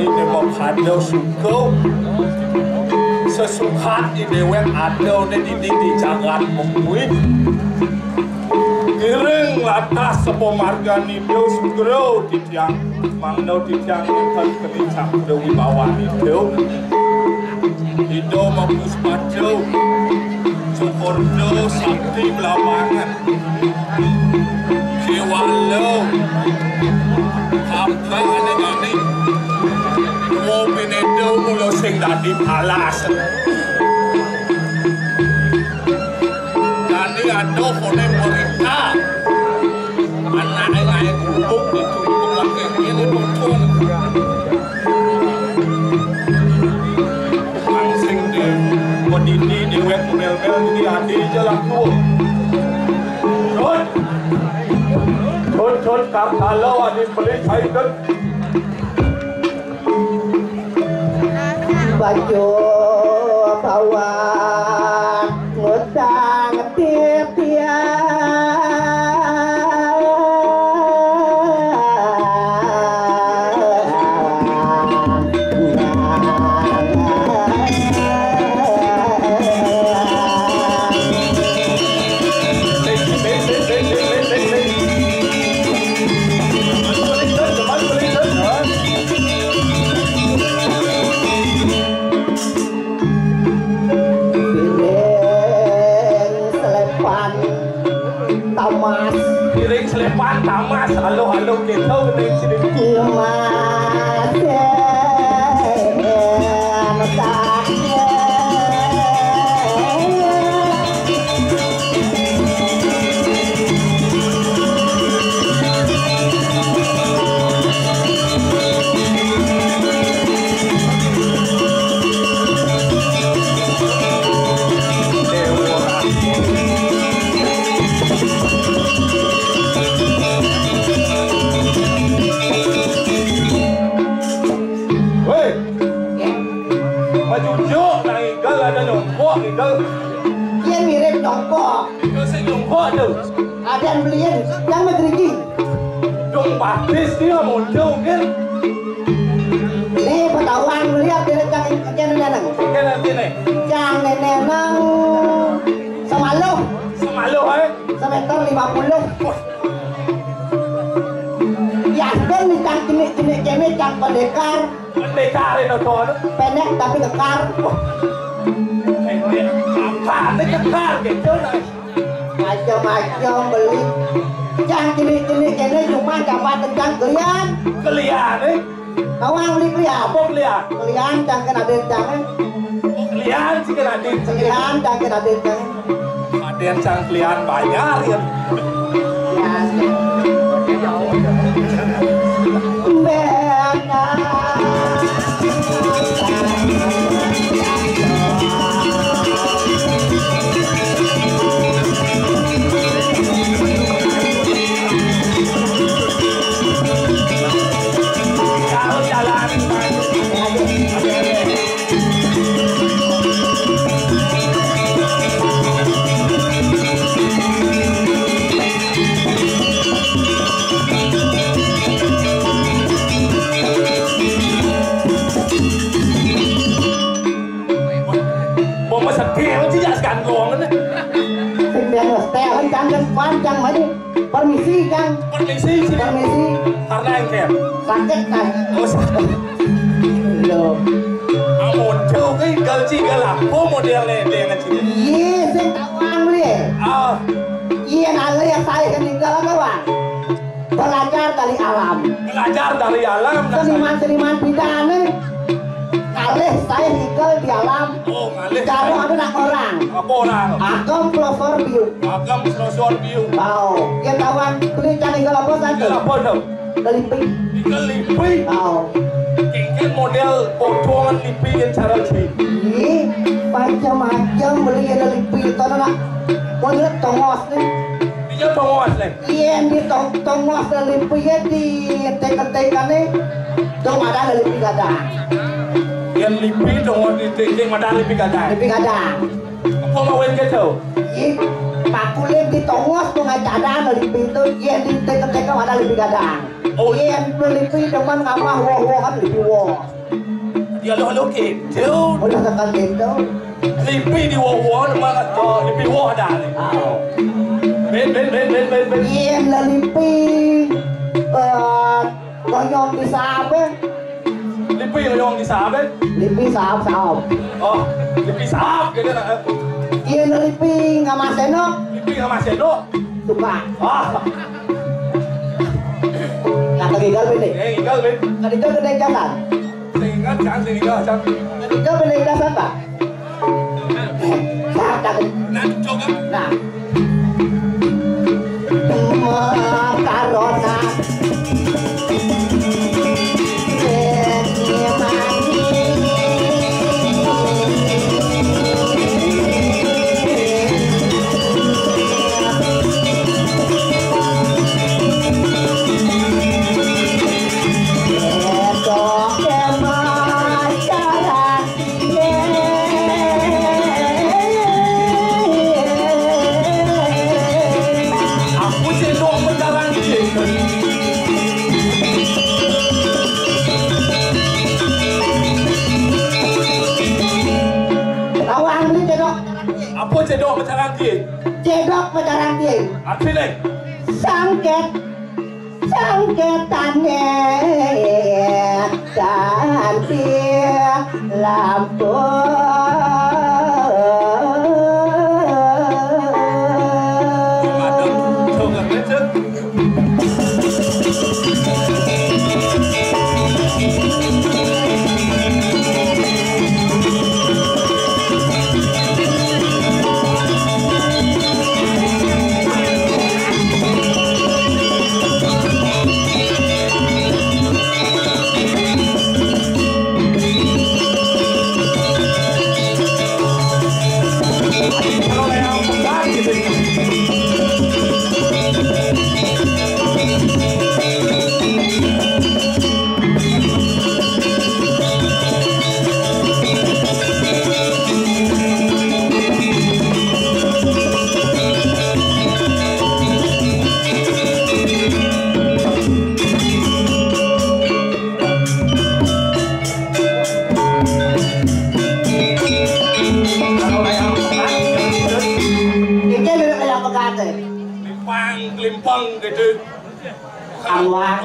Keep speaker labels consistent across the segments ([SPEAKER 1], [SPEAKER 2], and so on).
[SPEAKER 1] ini mau kado suku sesukat ini wek ada di jagat mungkin kiring latas sepo marga ni dia segera ditiang mangno ditiang kan kelicak dewi bawah itu itu mampus baca syukur do sakti belamangan kiwalau apa ada ni mau pinedo mulu sing dadi palas jadi ada kone mereka anak ayah kubuk itu lagi ini betul langsing di modini di web mel-mel di adi jalan tuh Chod kalau ada beli cycle
[SPEAKER 2] baju bawa ngutang tiap-tiap
[SPEAKER 1] selepan tamas halo kita ini sini
[SPEAKER 2] mas Dia mirip jongkok.
[SPEAKER 1] Itu sih jongkok tu.
[SPEAKER 2] Ada yang beliin, yang mengerigi.
[SPEAKER 1] Dong batis dia muncul kan?
[SPEAKER 2] Ini petahuan melihat dia yang neneng.
[SPEAKER 1] Kan nanti ni.
[SPEAKER 2] Yang neneng semalu.
[SPEAKER 1] Semalu
[SPEAKER 2] semeter 50. Yang kan nicang kini cang pendekar.
[SPEAKER 1] Pendekar itu tuan.
[SPEAKER 2] Pendek tapi kekar.
[SPEAKER 1] Apa ni kekar gitu nak?
[SPEAKER 2] Macam-macam beli. Cang kini cuma dapat tentang kalian.
[SPEAKER 1] Kalian ni?
[SPEAKER 2] Awang beli kalian.
[SPEAKER 1] Apa kalian?
[SPEAKER 2] Kalian cang kena dendang.
[SPEAKER 1] Kalian sih kena dendang.
[SPEAKER 2] Kalian cang kena dendang.
[SPEAKER 1] Ada yang cang kalian bayar ya.
[SPEAKER 2] Panjang maju, permisi Kang.
[SPEAKER 1] Permisi. Karena yang kem.
[SPEAKER 2] Sakit Kang.
[SPEAKER 1] Oh sakit.
[SPEAKER 2] Loh.
[SPEAKER 1] Model ke galci galak. Oh modelnya dia yang kecil.
[SPEAKER 2] Iya, saya tawang li. Iya nanti yang saya kan tinggal kawan. Belajar dari alam.
[SPEAKER 1] Belajar dari alam.
[SPEAKER 2] Seniman pidana. Ngalih saya tinggal di alam.
[SPEAKER 1] Oh ngalih.
[SPEAKER 2] Kalau ada nak orang.
[SPEAKER 1] Apa orang?
[SPEAKER 2] Agam pelosor biu.
[SPEAKER 1] Agam pelosor biu.
[SPEAKER 2] Oh, ya kawan kulit cari tinggal apa saja?
[SPEAKER 1] Tinggal apa dong?
[SPEAKER 2] Keliping.
[SPEAKER 1] Tinggal lipi.
[SPEAKER 2] Oh.
[SPEAKER 1] Kengken model potongan lipi yang cara sih.
[SPEAKER 2] Ini macam-macam beli yang lipi itu nak. Model tongos nih.
[SPEAKER 1] Dia tongos nih.
[SPEAKER 2] Iya di tongos dan lipi di tekan-tekan nih. Dong ada lipi gada.
[SPEAKER 1] Yang lipi tongos di tekan ada lipi gada.
[SPEAKER 2] Lipi gada.
[SPEAKER 1] Apa mau yang gitu?
[SPEAKER 2] Iya pakulim di tongos tuh ngacadang dari pintu yen di teka-teka ada lebih gadang. Oh yen lebih deman kamah woh kan lebih woh.
[SPEAKER 1] Ya lo gitu.
[SPEAKER 2] Udah tekan gitu.
[SPEAKER 1] Lebih di woh deman lebih woh ada nih. Ben.
[SPEAKER 2] Yen lebih koyong di sabe.
[SPEAKER 1] Lebih koyong di sabe.
[SPEAKER 2] Lebih saab.
[SPEAKER 1] Oh, lebih saab gitu nak.
[SPEAKER 2] Yen lebih ngamaseno.
[SPEAKER 1] Lebih ngamaseno.
[SPEAKER 2] Suka.
[SPEAKER 1] Ah.
[SPEAKER 2] Kata gigal bini.
[SPEAKER 1] Gigal ben.
[SPEAKER 2] Kadito gede jalan.
[SPEAKER 1] Tinggal jangan.
[SPEAKER 2] Kadito bini jalan pak. Kata.
[SPEAKER 1] Nah, coba.
[SPEAKER 2] Nah. Karona. Cedok pacaran dia. Cedok pacaran dia.
[SPEAKER 1] Apa ni?
[SPEAKER 2] Sangketannya cantik lampu.
[SPEAKER 1] Tunggu macam. Limpang gitu.
[SPEAKER 2] Angwang.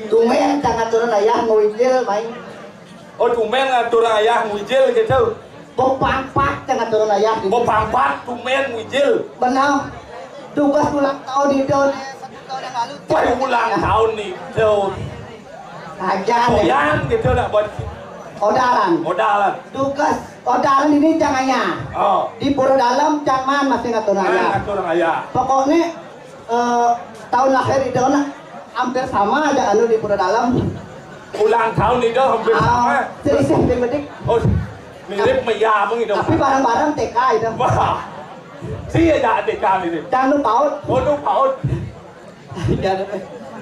[SPEAKER 2] Tumben jangan turun ayah ngujil main.
[SPEAKER 1] Oh tumben turun ayah ngujil gitu.
[SPEAKER 2] Bopangpat jangan turun ayah.
[SPEAKER 1] Bopangpat tumben ngujil.
[SPEAKER 2] Benar. Tugas ulang tahun itu.
[SPEAKER 1] Wah ulang tahun nih tuh.
[SPEAKER 2] Aja.
[SPEAKER 1] Yang gitu nak buat.
[SPEAKER 2] Odalan. Tugas odalan ini jangannya.
[SPEAKER 1] Oh.
[SPEAKER 2] Di pura dalam jangan masih ngatur ayah. Pokoknya tahun lahir itu hampir sama aja anu di pura dalam.
[SPEAKER 1] Ulang tahun itu hampir sama.
[SPEAKER 2] Selisih detik.
[SPEAKER 1] Oh, mirip Maya begitu.
[SPEAKER 2] Tapi barang-barang TK itu.
[SPEAKER 1] Wah. Sih ada TK ini.
[SPEAKER 2] Jangan lupa paut.
[SPEAKER 1] Oh, lupa paut.
[SPEAKER 2] Jangan.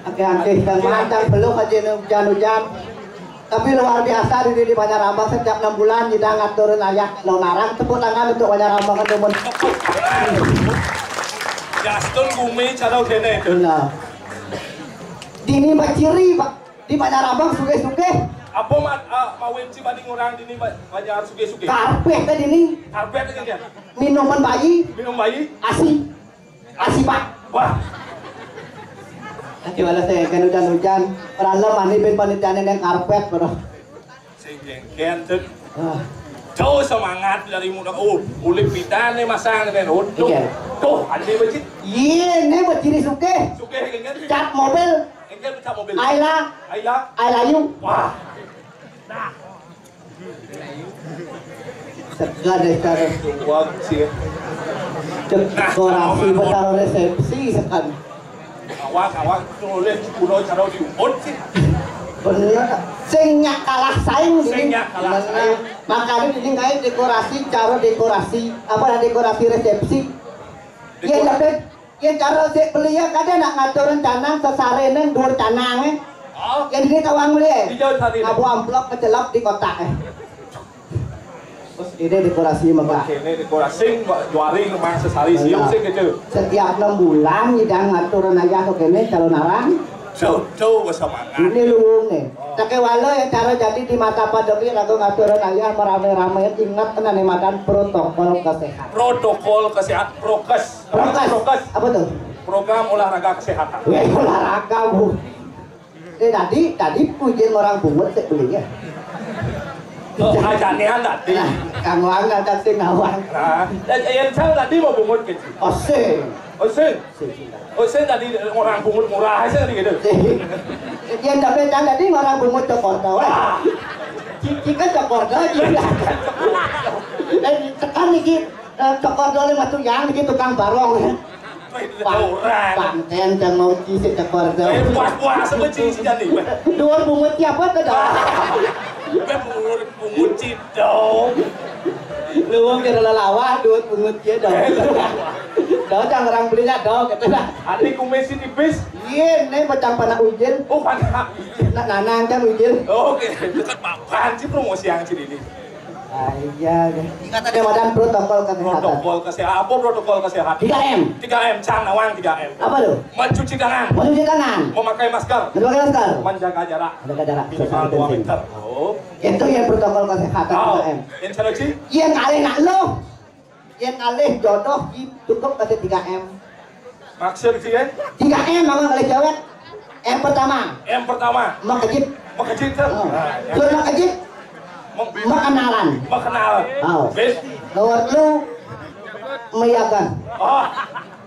[SPEAKER 2] Oke, dan mantan belum aja hujan-hujan. Tapi luar biasa di Banjarambang setiap 6 bulan kita ngaturin ayah lonarang. Tepuk tangan untuk Banjarambang kan teman.
[SPEAKER 1] Gaston Gumi cara kene itu.
[SPEAKER 2] Nah. Dini ciri Pak di Banjarambang suge-suge.
[SPEAKER 1] Apa mau wenci banding orang dini banyak suge-suge.
[SPEAKER 2] Karpet tadi ini.
[SPEAKER 1] Karpet kan.
[SPEAKER 2] Minuman bayi.
[SPEAKER 1] Minum bayi.
[SPEAKER 2] Asi Pak.
[SPEAKER 1] Wah.
[SPEAKER 2] Gimana saya kan hujan-hujan. Perala mani ben panitian yang karpet bro.
[SPEAKER 1] Sengken tuh. Jauh semangat dari muda. Oh, ulip pitan nih masang kan. Tuh, ada becit.
[SPEAKER 2] Iya, nih beciri suke.
[SPEAKER 1] Suke kan.
[SPEAKER 2] Cat mobil.
[SPEAKER 1] Engkel cat mobil.
[SPEAKER 2] Ayla you.
[SPEAKER 1] Wah. Nah.
[SPEAKER 2] Segar deh cara.
[SPEAKER 1] Wah, sih.
[SPEAKER 2] Dekorasi betul resepsi sekan.
[SPEAKER 1] Awak tulis kulo cara diumput sih.
[SPEAKER 2] Bener. Singnya kalah saing ini.
[SPEAKER 1] Kalah saing.
[SPEAKER 2] Makanya ini kayak dekorasi cara dekorasi dekorasi resepsi. Iya dapat. Ya cara sih beli ya kadang nak ngaturin canang sesarenen dur canang
[SPEAKER 1] Oh.
[SPEAKER 2] Yang ini tawang beli.
[SPEAKER 1] Dijauh tadi.
[SPEAKER 2] Abu amplop kecelap di kotak. Terus Ini dekorasi megah.
[SPEAKER 1] Oke, ini dekorasi juari memang sesari siung sih gitu.
[SPEAKER 2] Setiap 6 bulan nyidang aturan ayah ke kene kalau narang.
[SPEAKER 1] Jauh bersemangat.
[SPEAKER 2] Ini luwung nih. Take wala ya cara jadi di mata pandemi lagu ngaturan ayah merame-rame ingat tenan makan protokol kesehatan.
[SPEAKER 1] Protokol kesehatan, prokes. Prokes.
[SPEAKER 2] Apa tuh?
[SPEAKER 1] Program olahraga kesehatan.
[SPEAKER 2] Ya olahraga bu. Tadi pujian orang bungut sih beli ya.
[SPEAKER 1] Ajaran tadi.
[SPEAKER 2] Kang Wang ada sing ngawang.
[SPEAKER 1] Nah, yang sang tadi mau bungut gitu.
[SPEAKER 2] Oseng.
[SPEAKER 1] Oseng tadi orang bungut murah aja tadi gitu.
[SPEAKER 2] Yang dapat tadi orang bungut cokorda. Jika cokorda juga. Tekan iki cokorda le matu yang iki tukang barong. Panten dan mau cicit cokorda.
[SPEAKER 1] Puas-puas sebeci si jadi.
[SPEAKER 2] Dua bungut siapa tuh dah?
[SPEAKER 1] Bungut cidong.
[SPEAKER 2] Luang kira lalawa duit bungut dia dong. Dah jangan orang belinya dong gitu lah.
[SPEAKER 1] Adik kumesi tipis.
[SPEAKER 2] Iya, nih macam panak ujil.
[SPEAKER 1] Oh panak.
[SPEAKER 2] Nak nanang kan ujil.
[SPEAKER 1] Oke, dekat apaan sih promosi yang sini ini?
[SPEAKER 2] Iya, kata dia madan protokol kesehatan.
[SPEAKER 1] Protokol kesehatan. Apa protokol kesehatan?
[SPEAKER 2] 3M.
[SPEAKER 1] 3M, Cang Nawang 3M.
[SPEAKER 2] Apa tuh?
[SPEAKER 1] Mencuci tangan.
[SPEAKER 2] Mencuci tangan.
[SPEAKER 1] Memakai masker.
[SPEAKER 2] Memakai masker.
[SPEAKER 1] Menjaga jarak.
[SPEAKER 2] Menjaga jarak.
[SPEAKER 1] Minimal 2 meter. Oh.
[SPEAKER 2] Itu yang protokol kesehatan 3M.
[SPEAKER 1] Yang solusi?
[SPEAKER 2] Yang kali nak lo. Yang kali jodoh cukup kasih 3M.
[SPEAKER 1] Maksud sih ya?
[SPEAKER 2] 3M memang kali cewek. M pertama.
[SPEAKER 1] Mau kejit kan?
[SPEAKER 2] Mau kejit. Kenalan. Oh. Nomor lu meyakan.
[SPEAKER 1] Oh.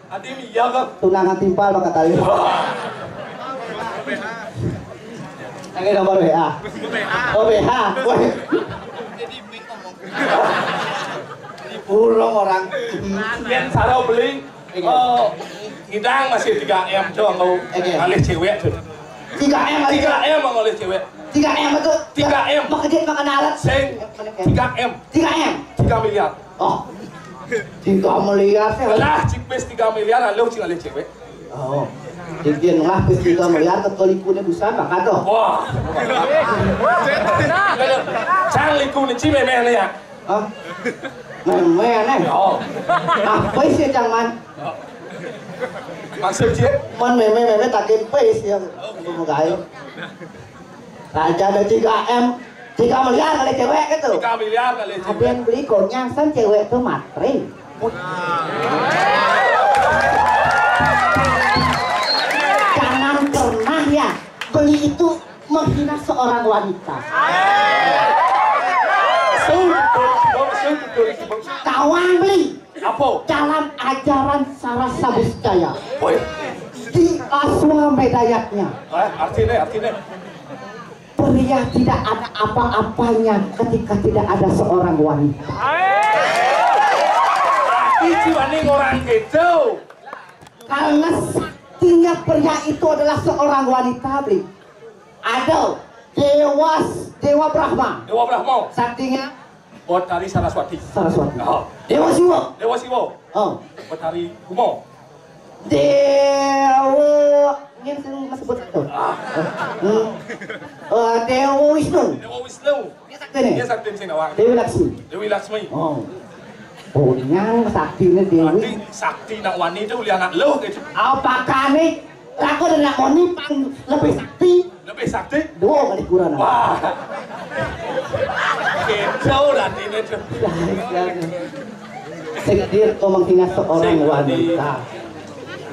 [SPEAKER 1] Adi meyakan.
[SPEAKER 2] Tunangan timpal maka tali. Lagi nomor WA. Oh BH. Diburung orang.
[SPEAKER 1] Yang sarau beli. Hidang masih 3M doang oleh cewek tuh.
[SPEAKER 2] 3M
[SPEAKER 1] oleh cewek.
[SPEAKER 2] 3M itu
[SPEAKER 1] 3M
[SPEAKER 2] makejit makanan
[SPEAKER 1] sing 3M 3 miliar.
[SPEAKER 2] Oh 3 miliar sih
[SPEAKER 1] lah cipes 3 miliar lalu cing oleh cewek.
[SPEAKER 2] Oh jadi lah pes 3 miliar ketolikunnya bisa bakal tuh.
[SPEAKER 1] Wah cang likun ci memeh nih ya.
[SPEAKER 2] Memeh nih.
[SPEAKER 1] Oh
[SPEAKER 2] apa sih cang man?
[SPEAKER 1] Maksud sih
[SPEAKER 2] memeh takin pes ya mengai. Raja ada 3M 3 miliar kali cewek gitu
[SPEAKER 1] 3 miliar kali cewek
[SPEAKER 2] ada yang beli konyangsan cewek itu matre jangan pernah ya beli itu menghina seorang wanita kawan beli
[SPEAKER 1] apa?
[SPEAKER 2] dalam ajaran Sarasa Buscaya di Aswamedayatnya
[SPEAKER 1] artinya
[SPEAKER 2] pria tidak ada apa-apanya ketika tidak ada seorang wanita.
[SPEAKER 1] Itu orang gitu.
[SPEAKER 2] Karena saktinya pria itu adalah seorang wanita, beli. Ada Dewa Brahma. Saktinya
[SPEAKER 1] Botari Saraswati. Oh.
[SPEAKER 2] Dewa Siwa. Oh.
[SPEAKER 1] Botari Kumo.
[SPEAKER 2] Dewa ini sering sebut itu. Dewa Wisnu.
[SPEAKER 1] Dia sakti sini awak. Dewi Laksmi.
[SPEAKER 2] Oh. Oh, yang sakti ini Dewi.
[SPEAKER 1] Sakti nak wani itu lihat nak lo gitu.
[SPEAKER 2] Apakah nih? Aku dan nak wani lebih sakti.
[SPEAKER 1] Lebih sakti?
[SPEAKER 2] 2 kali kurang.
[SPEAKER 1] Wah. Kacau dah ini tu.
[SPEAKER 2] Sekdir kau menghina seorang wanita.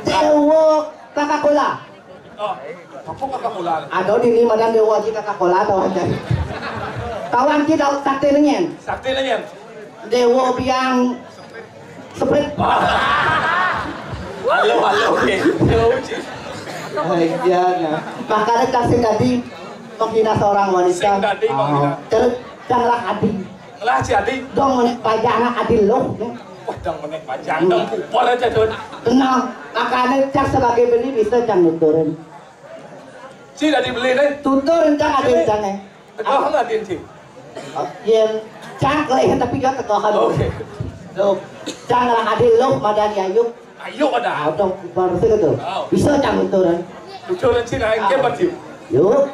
[SPEAKER 2] Dewa Coca-Cola.
[SPEAKER 1] Oh, apa Coca-Cola?
[SPEAKER 2] Ada di lima dan Dewa Coca-Cola atau aja. Kawan kita sakti nenyen. Dewa biang Sprite.
[SPEAKER 1] Halo, oke.
[SPEAKER 2] Iya, makanya kasih tadi menghina seorang wanita.
[SPEAKER 1] Sing tadi menghina.
[SPEAKER 2] Terus janganlah adil.
[SPEAKER 1] Lah si Adi.
[SPEAKER 2] Dong menek pajana adil loh.
[SPEAKER 1] Wah, dong menek pajang dong kupol aja tuh.
[SPEAKER 2] Tenang, makanya cak sebagai beli bisa cang nuturin.
[SPEAKER 1] Si dah dibeli deh.
[SPEAKER 2] Tuturin cang adil cangnya.
[SPEAKER 1] Tekoh nggak din si?
[SPEAKER 2] Yang cang kelihatan tapi gak tekohan.
[SPEAKER 1] Oke.
[SPEAKER 2] Loh, janganlah adil loh madani ayuk.
[SPEAKER 1] Ayo ada.
[SPEAKER 2] Atau baru itu bisa cang nuturin.
[SPEAKER 1] Tuturin si naik ke baju.
[SPEAKER 2] Yuk.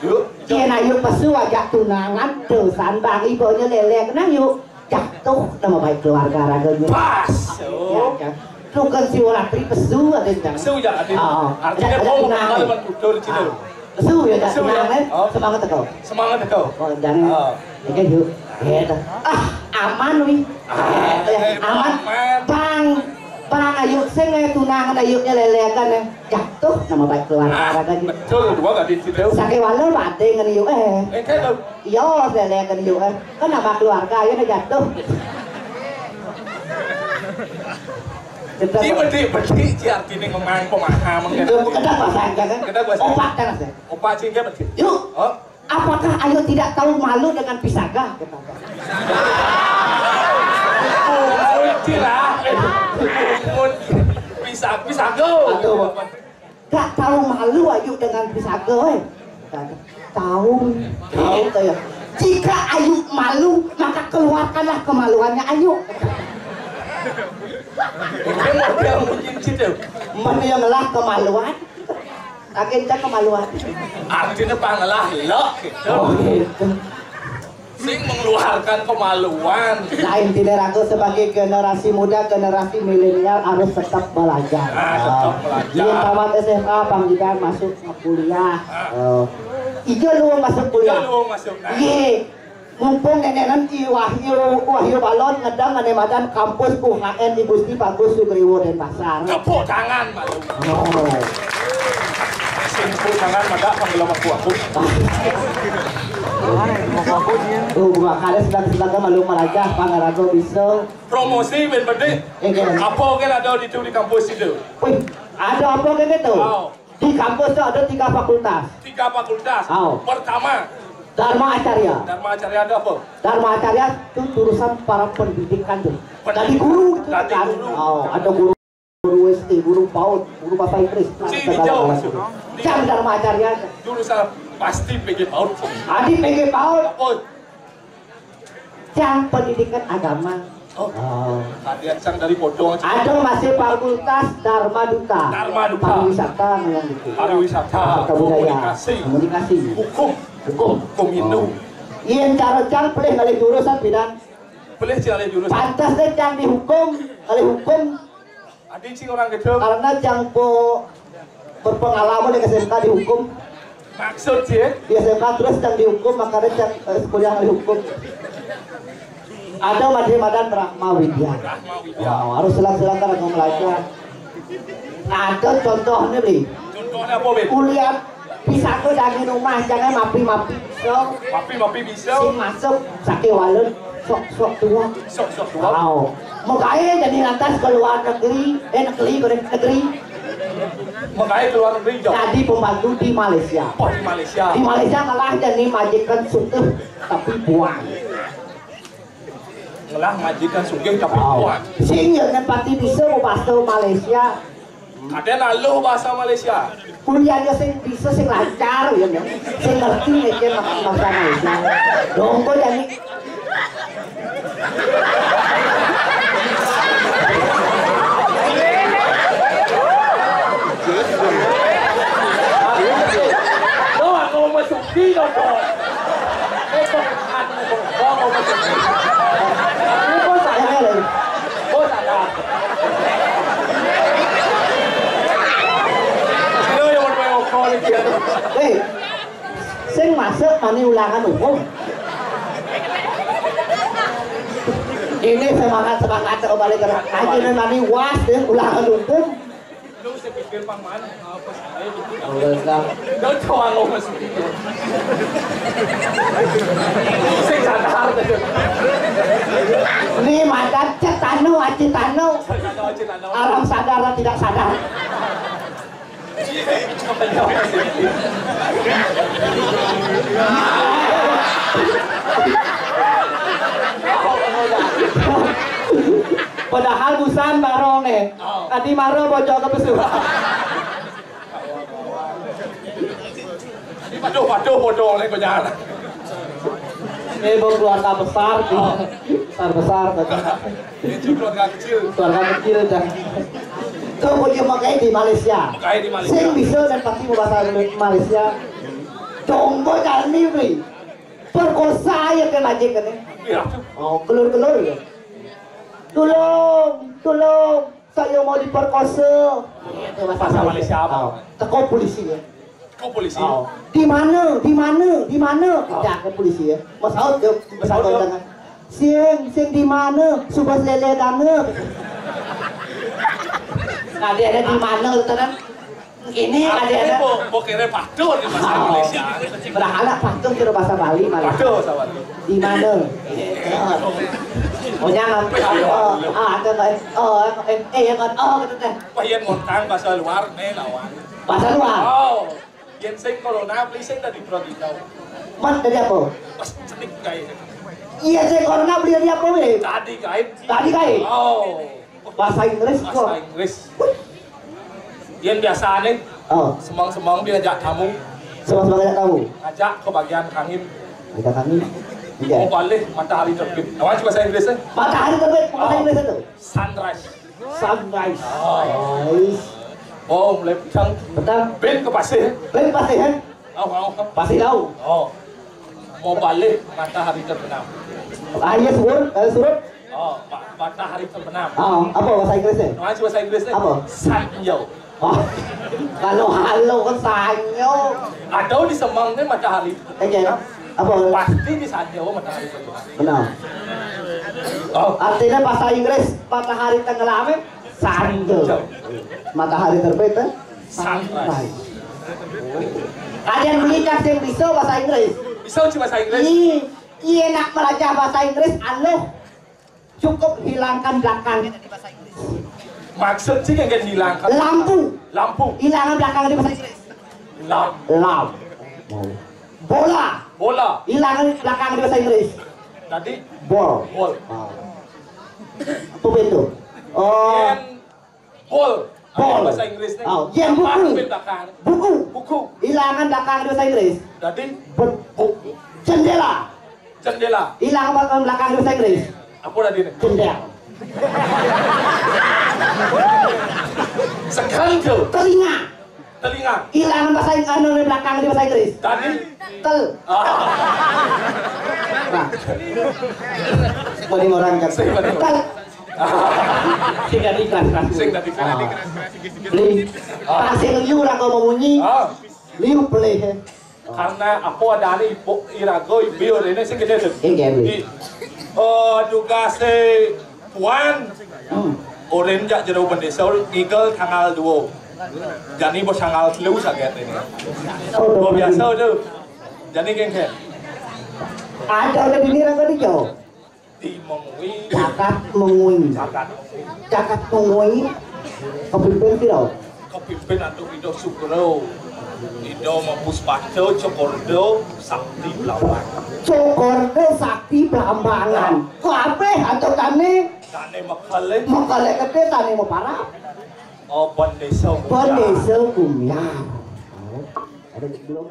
[SPEAKER 1] Yuk.
[SPEAKER 2] Kian ayuk pasu wajah tunangan tuh sandang ibunya lelek nah yuk. jatuh nama baik keluarga raganya.
[SPEAKER 1] Pas.
[SPEAKER 2] Lu kan si Walatri pesu ada jangan.
[SPEAKER 1] Pesu jangan. Artinya kau mengenal mentutur itu.
[SPEAKER 2] Pesu ya jangan. Semangat kau.
[SPEAKER 1] Semangat kau.
[SPEAKER 2] Oh jangan. Ini yuk. Aman wi. Aman. Bang ayuk sing tunangan ayuknya lelekan jatuh nama baik keluarga raganya.
[SPEAKER 1] Betul dua gak di situ.
[SPEAKER 2] Sakit walau bate ngan yuk
[SPEAKER 1] Kayak lo.
[SPEAKER 2] Iya lelekan yuk kan nama keluarga ayuknya jatuh.
[SPEAKER 1] Bedi artinya ngomong pemahaman kan.
[SPEAKER 2] Kedak bahasa kan?
[SPEAKER 1] Kedak bahasa.
[SPEAKER 2] Opat kan mas?
[SPEAKER 1] Opat sehingga bedi.
[SPEAKER 2] Yuk. Apakah ayo tidak tahu malu dengan pisaga?
[SPEAKER 1] Cilah. Pisaga.
[SPEAKER 2] Gak tahu malu ayu dengan pisaga Tahu ya. Jika ayu malu maka keluarkanlah kemaluannya ayu.
[SPEAKER 1] Yang mungkin situ.
[SPEAKER 2] Menyelah kemaluan. Akhirnya kemaluan.
[SPEAKER 1] Artinya pangalah lo gitu. Sing mengeluarkan kemaluan.
[SPEAKER 2] Lain tidak ragu sebagai generasi muda, generasi milenial harus tetap belajar.
[SPEAKER 1] Tetap belajar.
[SPEAKER 2] Dia tamat SMA, panggilan masuk kuliah. Ijo lu masuk kuliah. Iya. Mumpung nenek nanti wahyu balon ngedang ane madan kampus UHN di Gusti Bagus Sugriwo Denpasar.
[SPEAKER 1] Tepuk tangan malu. Tepuk tangan madak panggil aku.
[SPEAKER 2] Bukan kalian sedang malu melajah pangarago bisa.
[SPEAKER 1] Promosi ben bede. Apa kan ada di kampus itu?
[SPEAKER 2] Wih, ada apa kan itu? Di kampus itu ada 3 fakultas.
[SPEAKER 1] 3 fakultas. Pertama
[SPEAKER 2] Dharma Acarya.
[SPEAKER 1] Dharma Acarya ada apa?
[SPEAKER 2] Dharma Acarya itu jurusan para pendidikan tuh. Dari guru itu kan. Ada guru SD, guru PAUD, guru bahasa Inggris.
[SPEAKER 1] Jauh masuk.
[SPEAKER 2] Jam Dharma Acarya.
[SPEAKER 1] Jurusan pasti PG PAUD.
[SPEAKER 2] Adi PG PAUD. Jam pendidikan agama.
[SPEAKER 1] Kalian sang dari bodong.
[SPEAKER 2] Ada masih fakultas Dharma Duta. Pariwisata yang gitu.
[SPEAKER 1] Pariwisata.
[SPEAKER 2] Komunikasi. Hukum
[SPEAKER 1] Hindu.
[SPEAKER 2] Iya cara jang boleh kali jurusan bidang.
[SPEAKER 1] Boleh cari jurusan.
[SPEAKER 2] Pantas deh jang di hukum, kali hukum.
[SPEAKER 1] Adik sih orang gitu.
[SPEAKER 2] Karena jang berpengalaman di SMK di hukum.
[SPEAKER 1] Maksud sih?
[SPEAKER 2] Di SMK terus jang di hukum, makanya jang kuliah kali hukum. Ada madan Brahma Widya. Harus silakan aku belajar. Ada contohnya nih.
[SPEAKER 1] Contohnya apa be?
[SPEAKER 2] Kuliah bisa tuh dari rumah jangan mapi so.
[SPEAKER 1] Mapi bisa.
[SPEAKER 2] Si masuk sakit walun sok tua.
[SPEAKER 1] Sok tua.
[SPEAKER 2] Makanya jadi lantas ke luar negeri, negeri.
[SPEAKER 1] Makanya keluar negeri jauh.
[SPEAKER 2] Jadi pembantu di Malaysia.
[SPEAKER 1] Di Malaysia.
[SPEAKER 2] Di Malaysia malah jadi majikan sugih tapi buang.
[SPEAKER 1] Ngelah majikan sugih tapi buang.
[SPEAKER 2] Sehingga pati bisa bahasa Malaysia.
[SPEAKER 1] Ada naluh bahasa Malaysia.
[SPEAKER 2] Kuliahnya bisa sing lancar ya, sing ngerti aja bahasa Malaysia. Dongko jadi.
[SPEAKER 1] Aku mau masuk di dong. Mau masuk di. Aku saya lagi. Ada.
[SPEAKER 2] Sing masuk mani ulangan umum. Ini semangat kembali ke aja nih mani was deh ulangan umum.
[SPEAKER 1] Lu saya pikir paman apa saya gitu.
[SPEAKER 2] Udah
[SPEAKER 1] coba ngomong masuk. Sing sadar tuh.
[SPEAKER 2] Ini madan cetano. Alam sadar dan tidak sadar. Padahal busan barong tadi maro bocor ke pesu.
[SPEAKER 1] Waduh bodoh oleh kenyang.
[SPEAKER 2] Keluarga besar, besar.
[SPEAKER 1] Itu keluarga kecil
[SPEAKER 2] dah. Tuh punya makanya di Malaysia. Sing bisa dan pasti mau bahasa Malaysia. Jonggo jalni beri. Perkosa ya kan aja kan.
[SPEAKER 1] biar.
[SPEAKER 2] Oh, kelur-kelur ya. Tolong, saya mau diperkosa. Itu
[SPEAKER 1] Bahasa Malaysia apa?
[SPEAKER 2] Oh, teko polisi ya.
[SPEAKER 1] Kau polisi.
[SPEAKER 2] Oh, di mana? Kita ke polisi ya. Mas Aud ke jangan. Sing di mana? Subas lele dana. Ada di mana tenan? Ini ada.
[SPEAKER 1] Mau kira patur di bahasa Malaysia.
[SPEAKER 2] Berhala patung kira bahasa Bali malah.
[SPEAKER 1] Patur sahabat.
[SPEAKER 2] Di mana? Oh jangan. Ada kan? Gitu teh.
[SPEAKER 1] Payen ngontang bahasa luar nih lawan.
[SPEAKER 2] Bahasa luar.
[SPEAKER 1] Oh, yang sing corona beli sing dari Prodito.
[SPEAKER 2] Mas dari apa?
[SPEAKER 1] Pas cenik kayak.
[SPEAKER 2] Iya saya corona beli dari apa weh?
[SPEAKER 1] Tadi kait. Oh.
[SPEAKER 2] Bahasa Inggris kok.
[SPEAKER 1] Bahasa Inggris. Yang biasa nih.
[SPEAKER 2] Oh.
[SPEAKER 1] Semang diajak tamu.
[SPEAKER 2] Semang kamu.
[SPEAKER 1] Ajak ke bagian kangin.
[SPEAKER 2] Kita kami.
[SPEAKER 1] Mau balik matahari terbit. Awan bahasa Inggrisnya?
[SPEAKER 2] Matahari terbit bahasa Inggris itu.
[SPEAKER 1] Sunrise.
[SPEAKER 2] Sunrise.
[SPEAKER 1] Oh, mulai pisang.
[SPEAKER 2] Betul.
[SPEAKER 1] Ben ke pasir.
[SPEAKER 2] Ben pasir kan? Pasir laut.
[SPEAKER 1] Oh. Mau balik matahari terbenam.
[SPEAKER 2] Iya surut.
[SPEAKER 1] Oh, matahari terbenam.
[SPEAKER 2] Oh, apa bahasa Inggrisnya?
[SPEAKER 1] Awan bahasa Inggrisnya?
[SPEAKER 2] Apa?
[SPEAKER 1] Sanyo.
[SPEAKER 2] Oh. Kalau halo kan sanyo.
[SPEAKER 1] Atau di Semangnya matahari.
[SPEAKER 2] Apa?
[SPEAKER 1] Pasti di Sanyo matahari terbenam.
[SPEAKER 2] Benar.
[SPEAKER 1] Oh.
[SPEAKER 2] Artinya bahasa Inggris matahari tenggelam sanyo. Matahari terbit kan?
[SPEAKER 1] Sunrise.
[SPEAKER 2] Kalian menikah yang bisa bahasa Inggris?
[SPEAKER 1] Bisa cuma bahasa Inggris?
[SPEAKER 2] Iya nak belajar bahasa Inggris, cukup hilangkan belakang di bahasa Inggris.
[SPEAKER 1] Maksud sih yang kan hilangkan? Lampu.
[SPEAKER 2] Hilangkan belakang di bahasa Inggris. Lamp. Bola. Hilangkan belakang di bahasa Inggris.
[SPEAKER 1] Tadi?
[SPEAKER 2] Ball. Apa itu? Oh.
[SPEAKER 1] Ball.
[SPEAKER 2] Ball.
[SPEAKER 1] Bahasa Inggrisnya.
[SPEAKER 2] Oh, yang buku. Hilangkan belakang di bahasa Inggris.
[SPEAKER 1] Tadi? Jendela.
[SPEAKER 2] Hilangkan belakang di bahasa Inggris.
[SPEAKER 1] Apa tadi nih?
[SPEAKER 2] Jendela.
[SPEAKER 1] Sekarang tuh.
[SPEAKER 2] Telinga. Hilangkan bahasa Inggris di belakang di bahasa Inggris.
[SPEAKER 1] Tadi?
[SPEAKER 2] Tel. Nah. Boleh orang kan? Tel. Sing tadi keras. Pasir liu lah kau membunyi. Liu pelih.
[SPEAKER 1] Karena apa ada nih irago ibio ini sih gede tuh. Juga si Puan. Oren jak jero bendesa eagle tanggal 2. Jadi bos tanggal 3 saget ini. Oh biasa tuh. Jadi geng.
[SPEAKER 2] Ada udah di nira kau dijauh. Cakat mengui. Kepimpin tidak?
[SPEAKER 1] Kepimpin atau Ido Sugro. Ido Puspato, Cokordo, Sakti Belambangan.
[SPEAKER 2] Kau apa? Atau tani Makale kete tani mau parah.
[SPEAKER 1] Oh, Bondesa
[SPEAKER 2] Kumyang. Ada belum